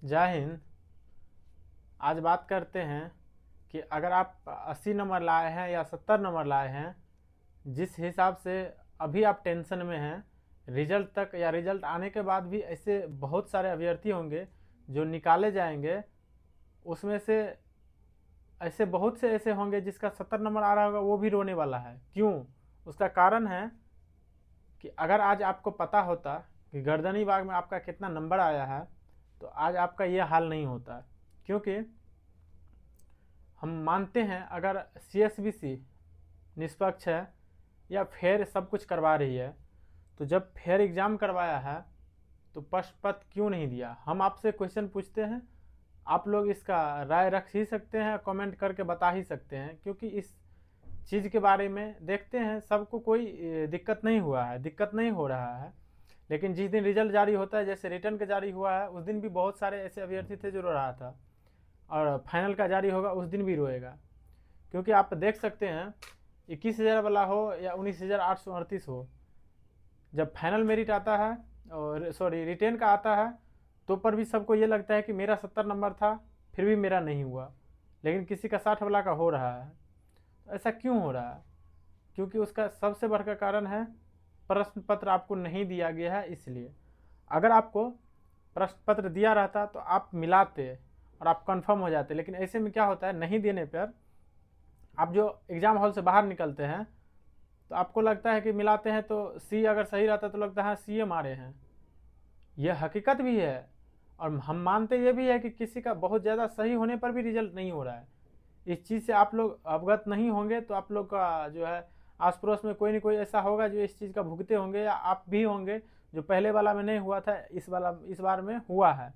जय हिंद। आज बात करते हैं कि अगर आप 80 नंबर लाए हैं या 70 नंबर लाए हैं, जिस हिसाब से अभी आप टेंशन में हैं, रिजल्ट तक या रिजल्ट आने के बाद भी ऐसे बहुत सारे अभ्यर्थी होंगे जो निकाले जाएंगे। उसमें से ऐसे बहुत से ऐसे होंगे जिसका 70 नंबर आ रहा होगा, वो भी रोने वाला है। क्यों? उसका कारण है कि अगर आज आपको पता होता कि गर्दनी बाग में आपका कितना नंबर आया है, तो आज आपका ये हाल नहीं होता। क्योंकि हम मानते हैं अगर CSBC निष्पक्ष है या फेयर सब कुछ करवा रही है, तो जब फेयर एग्ज़ाम करवाया है तो प्रश्न पत्र क्यों नहीं दिया? हम आपसे क्वेश्चन पूछते हैं, आप लोग इसका राय रख ही सकते हैं, कमेंट करके बता ही सकते हैं। क्योंकि इस चीज़ के बारे में देखते हैं, सबको कोई दिक्कत नहीं हुआ है, दिक्कत नहीं हो रहा है। लेकिन जिस दिन रिजल्ट जारी होता है, जैसे रिटर्न का जारी हुआ है, उस दिन भी बहुत सारे ऐसे अभ्यर्थी थे जो रो रहा था, और फाइनल का जारी होगा उस दिन भी रोएगा। क्योंकि आप देख सकते हैं 21,000 वाला हो या 19,838 हो, जब फाइनल मेरिट आता है और सॉरी रिटेन का आता है, तो पर भी सबको ये लगता है कि मेरा 70 नंबर था, फिर भी मेरा नहीं हुआ, लेकिन किसी का 60 वाला का हो रहा है। तो ऐसा क्यों हो रहा है? क्योंकि उसका सबसे बड़ा कारण है प्रश्न पत्र आपको नहीं दिया गया है। इसलिए अगर आपको प्रश्न पत्र दिया रहता तो आप मिलाते और आप कंफर्म हो जाते। लेकिन ऐसे में क्या होता है, नहीं देने पर आप जो एग्ज़ाम हॉल से बाहर निकलते हैं तो आपको लगता है कि मिलाते हैं तो सी अगर सही रहता तो लगता है सी मारे हैं। यह हकीकत भी है, और हम मानते ये भी है कि किसी का बहुत ज़्यादा सही होने पर भी रिजल्ट नहीं हो रहा है। इस चीज़ से आप लोग अवगत नहीं होंगे, तो आप लोग का जो है आस पड़ोस में कोई ना कोई ऐसा होगा जो इस चीज़ का भुगते होंगे, या आप भी होंगे जो पहले वाला में नहीं हुआ था, इस बार में हुआ है।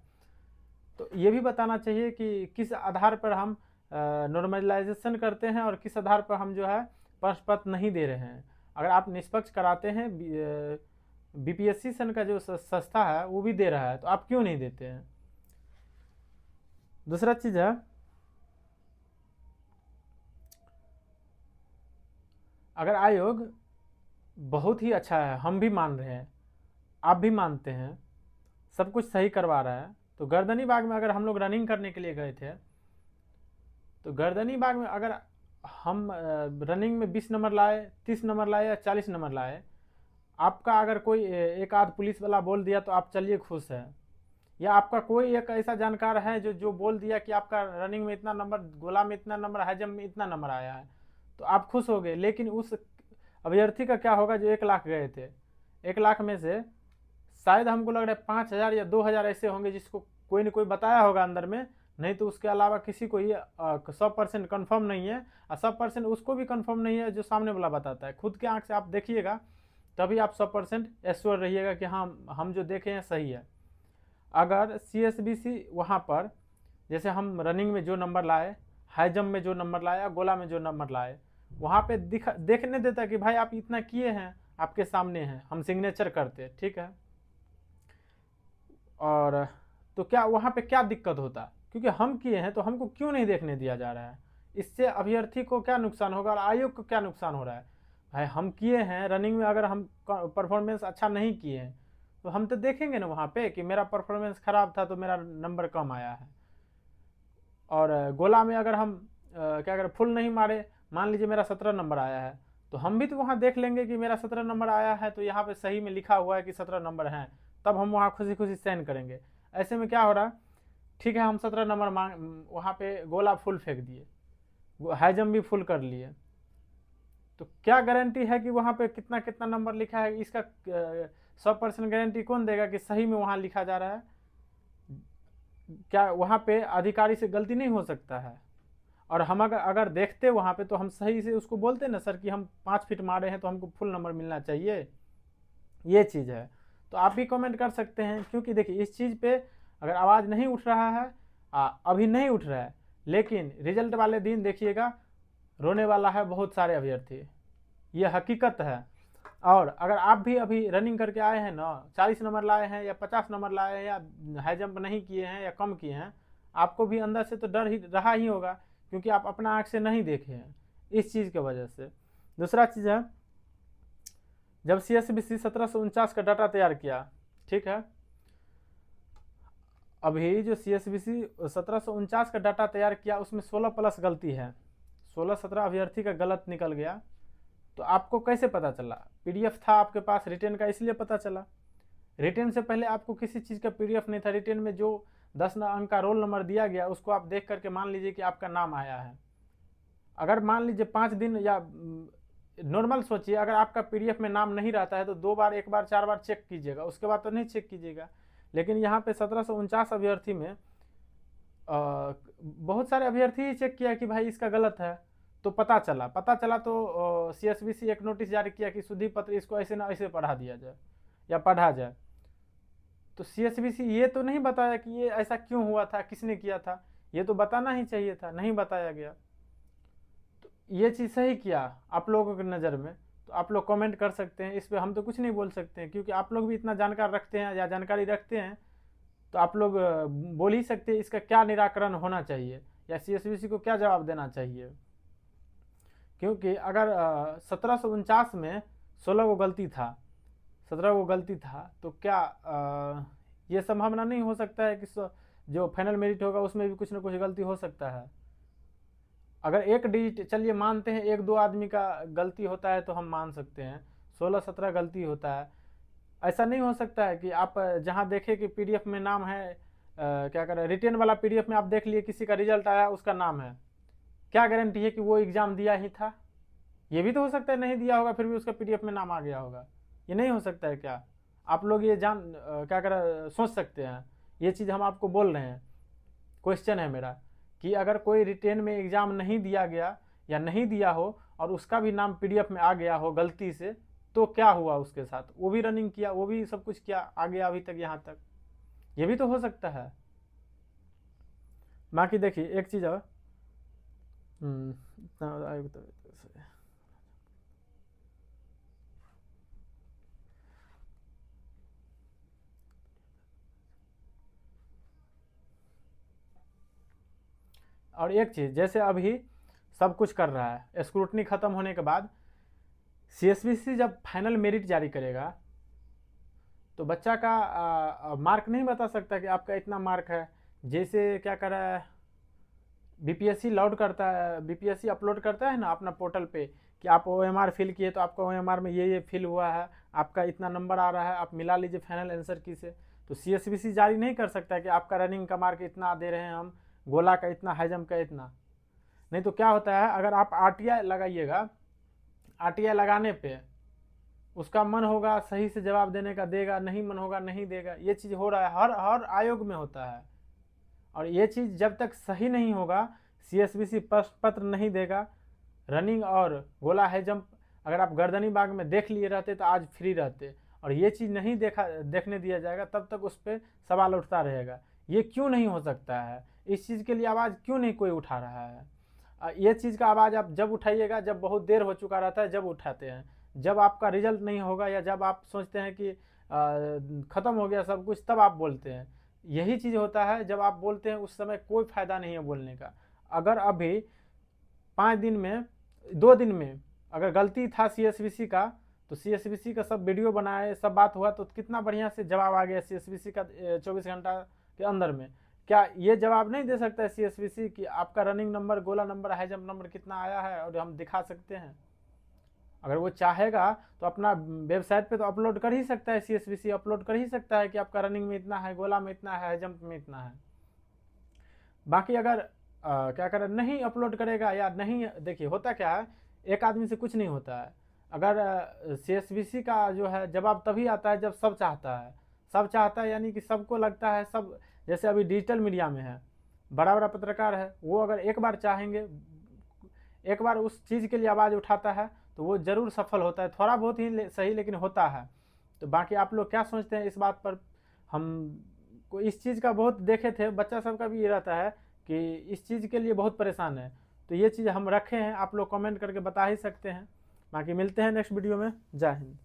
तो ये भी बताना चाहिए कि किस आधार पर हम नॉर्मलाइजेशन करते हैं और किस आधार पर हम जो है प्रश्न पत्र नहीं दे रहे हैं। अगर आप निष्पक्ष कराते हैं, BPSC सन का जो संस्था है वो भी दे रहा है, तो आप क्यों नहीं देते हैं? दूसरा चीज़ है, अगर आयोग बहुत ही अच्छा है, हम भी मान रहे हैं, आप भी मानते हैं, सब कुछ सही करवा रहा है, तो गर्दनी बाग में अगर हम लोग रनिंग करने के लिए गए थे, तो गर्दनी बाग में अगर हम रनिंग में 20 नंबर लाए, 30 नंबर लाए या 40 नंबर लाए, आपका अगर कोई एक आध पुलिस वाला बोल दिया तो आप चलिए खुश है, या आपका कोई एक ऐसा जानकार है जो जो बोल दिया कि आपका रनिंग में इतना नंबर, गोला में इतना नंबर, हाई जंप में इतना नंबर आया है, तो आप खुश हो गए। लेकिन उस अभ्यर्थी का क्या होगा जो 1 लाख गए थे? 1 लाख में से शायद हमको लग रहा है 5,000 या 2,000 ऐसे होंगे जिसको कोई ना कोई बताया होगा अंदर में, नहीं तो उसके अलावा किसी को ये 100% कन्फर्म नहीं है। और 100% उसको भी कन्फर्म नहीं है जो सामने वाला बताता है। खुद के आंख से आप देखिएगा, तभी आप 100% एश्योर रहिएगा कि हाँ, हम जो देखे हैं सही है। अगर CSBC वहाँ पर, जैसे हम रनिंग में जो नंबर लाए, हाई जंप में जो नंबर लाए, गोला में जो नंबर लाए, वहाँ पे देखने देता कि भाई आप इतना किए हैं, आपके सामने हैं, हम सिग्नेचर करते, ठीक है। और तो क्या वहाँ पे क्या दिक्कत होता? क्योंकि हम किए हैं तो हमको क्यों नहीं देखने दिया जा रहा है? इससे अभ्यर्थी को क्या नुकसान होगा और आयोग को क्या नुकसान हो रहा है? भाई हम किए हैं रनिंग में, अगर हम परफॉर्मेंस अच्छा नहीं किए हैं तो हम तो देखेंगे ना वहाँ पे कि मेरा परफॉर्मेंस खराब था तो मेरा नंबर कम आया है। और गोला में अगर हम क्या करें, फुल नहीं मारे, मान लीजिए मेरा 17 नंबर आया है, तो हम भी तो वहाँ देख लेंगे कि मेरा 17 नंबर आया है, तो यहाँ पे सही में लिखा हुआ है कि 17 नंबर हैं, तब हम वहाँ खुशी खुशी साइन करेंगे। ऐसे में क्या हो रहा है, ठीक है हम 17 नंबर मांग, वहाँ पे गोला फुल फेंक दिए, हाई जंप भी फुल कर लिए, तो क्या गारंटी है कि वहाँ पे कितना कितना नंबर लिखा है? इसका 100% गारंटी कौन देगा कि सही में वहाँ लिखा जा रहा है? क्या वहाँ पे अधिकारी से गलती नहीं हो सकता है? और हम अगर देखते वहाँ पे तो हम सही से उसको बोलते ना सर कि हम 5 फीट मारे हैं तो हमको फुल नंबर मिलना चाहिए। ये चीज़ है। तो आप भी कमेंट कर सकते हैं, क्योंकि देखिए इस चीज़ पे अगर आवाज़ नहीं उठ रहा है, अभी नहीं उठ रहा है, लेकिन रिजल्ट वाले दिन देखिएगा रोने वाला है बहुत सारे अभ्यर्थी। ये हकीकत है। और अगर आप भी अभी रनिंग करके आए हैं ना, 40 नंबर लाए हैं या 50 नंबर लाए हैं, या हाई जंप नहीं किए हैं या कम किए हैं, आपको भी अंदर से तो डर ही रहा ही होगा, क्योंकि आप अपना आँख से नहीं देखे हैं इस चीज़ की वजह से। दूसरा चीज़ है, जब CSBC 1749 का डाटा तैयार किया, ठीक है, अभी जो CSBC 1749 का डाटा तैयार किया उसमें 16 प्लस गलती है, 16-17 अभ्यर्थी का गलत निकल गया। तो आपको कैसे पता चला? PDF था आपके पास रिटेन का, इसलिए पता चला। रिटेन से पहले आपको किसी चीज़ का PDF नहीं था। रिटेन में जो 10 अंक का रोल नंबर दिया गया उसको आप देख करके मान लीजिए कि आपका नाम आया है। अगर मान लीजिए 5 दिन या नॉर्मल सोचिए, अगर आपका PDF में नाम नहीं रहता है तो 2 बार 1 बार 4 बार चेक कीजिएगा, उसके बाद तो नहीं चेक कीजिएगा। लेकिन यहाँ पे 1749 अभ्यर्थी में बहुत सारे अभ्यर्थी ही चेक किया कि भाई इसका गलत है, तो पता चला तो CSBC एक नोटिस जारी किया कि शुद्धि पत्र इसको ऐसे ना ऐसे पढ़ा दिया जाए या पढ़ा जाए। तो CSBC ये तो नहीं बताया कि ये ऐसा क्यों हुआ था, किसने किया था, ये तो बताना ही चाहिए था, नहीं बताया गया। तो ये चीज़ सही किया आप लोगों की नज़र में, तो आप लोग कमेंट कर सकते हैं, इस पर हम तो कुछ नहीं बोल सकते हैं, क्योंकि आप लोग भी इतना जानकार रखते हैं या जानकारी रखते हैं, तो आप लोग बोल ही सकते हैं इसका क्या निराकरण होना चाहिए या CSBC को क्या जवाब देना चाहिए। क्योंकि अगर 1749 में 16 को गलती था, 17 को गलती था, तो क्या ये संभावना नहीं हो सकता है कि जो फाइनल मेरिट होगा उसमें भी कुछ ना कुछ गलती हो सकता है? अगर एक डिजिट, चलिए मानते हैं 1-2 आदमी का गलती होता है तो हम मान सकते हैं, 16-17 गलती होता है। ऐसा नहीं हो सकता है कि आप जहां देखें कि PDF में नाम है, क्या करें, रिटेन वाला PDF में आप देख लिए किसी का रिजल्ट आया उसका नाम है, क्या गारंटी है कि वो एग्ज़ाम दिया ही था? ये भी तो हो सकता है नहीं दिया होगा फिर भी उसका PDF में नाम आ गया होगा। ये नहीं हो सकता है क्या? आप लोग ये क्या करें, सोच सकते हैं। ये चीज़ हम आपको बोल रहे हैं, क्वेश्चन है मेरा कि अगर कोई रिटेन में एग्ज़ाम नहीं दिया गया या नहीं दिया हो और उसका भी नाम PDF में आ गया हो गलती से, तो क्या हुआ उसके साथ? वो भी रनिंग किया, वो भी सब कुछ किया, आ गया अभी तक यहाँ तक, ये भी तो हो सकता है। बाकी देखिए एक चीज़ और, और एक चीज़, जैसे अभी सब कुछ कर रहा है, स्क्रूटनी ख़त्म होने के बाद CSBC जब फाइनल मेरिट जारी करेगा तो बच्चा का मार्क नहीं बता सकता कि आपका इतना मार्क है। जैसे क्या कर रहा है, BPSC लोड करता है, BPSC अपलोड करता है ना अपना पोर्टल पे कि आप OMR फिल किए तो आपका OMR में ये फिल हुआ है, आपका इतना नंबर आ रहा है, आप मिला लीजिए फाइनल आंसर की से। तो CSBC जारी नहीं कर सकता है कि आपका रनिंग का मार्क इतना दे रहे हैं हम, गोला का इतना, हाई जंप का इतना। नहीं तो क्या होता है, अगर आप RTI लगाइएगा, RTI लगाने पे उसका मन होगा सही से जवाब देने का देगा, नहीं मन होगा नहीं देगा। ये चीज़ हो रहा है, हर आयोग में होता है। और ये चीज़ जब तक सही नहीं होगा, CSBC प्रश्न पत्र नहीं देगा, रनिंग और गोला हाई जंप अगर आप गर्दनी बाग में देख लिए रहते तो आज फ्री रहते, और ये चीज़ नहीं देखने दिया जाएगा, तब तक उस पर सवाल उठता रहेगा। ये क्यों नहीं हो सकता है? इस चीज़ के लिए आवाज़ क्यों नहीं कोई उठा रहा है? ये चीज़ का आवाज़ आप जब उठाइएगा जब बहुत देर हो चुका रहता है, जब उठाते हैं, जब आपका रिजल्ट नहीं होगा या जब आप सोचते हैं कि ख़त्म हो गया सब कुछ, तब आप बोलते हैं। यही चीज़ होता है, जब आप बोलते हैं उस समय कोई फ़ायदा नहीं है बोलने का। अगर अभी 5 दिन में, 2 दिन में अगर गलती था CSBC का, तो CSBC का सब वीडियो बनाए, सब बात हुआ, तो कितना बढ़िया से जवाब आ गया CSBC का 24 घंटा के अंदर में। क्या ये जवाब नहीं दे सकता है CSBC कि आपका रनिंग नंबर, गोला नंबर, हाई जंप नंबर कितना आया है, और हम दिखा सकते हैं? अगर वो चाहेगा तो अपना वेबसाइट पे तो अपलोड कर ही सकता है, CSBC अपलोड कर ही सकता है कि आपका रनिंग में इतना है, गोला में इतना है, हाई जंप में इतना है। बाकी अगर क्या करें, नहीं अपलोड करेगा या नहीं, देखिए होता क्या है, एक आदमी से कुछ नहीं होता है। अगर CSBC का जो है जवाब तभी आता है जब सब चाहता है, सब चाहता है यानी कि सबको लगता है, सब जैसे अभी डिजिटल मीडिया में है, बड़ा बड़ा पत्रकार है, वो अगर एक बार चाहेंगे, एक बार उस चीज़ के लिए आवाज़ उठाता है तो वो ज़रूर सफल होता है, थोड़ा बहुत ही सही लेकिन होता है। तो बाकी आप लोग क्या सोचते हैं इस बात पर? हम को इस चीज़ का बहुत देखे थे, बच्चा सबका भी ये रहता है कि इस चीज़ के लिए बहुत परेशान है, तो ये चीज़ हम रखे हैं, आप लोग कमेंट करके बता ही सकते हैं। बाकी मिलते हैं नेक्स्ट वीडियो में। जय हिंद।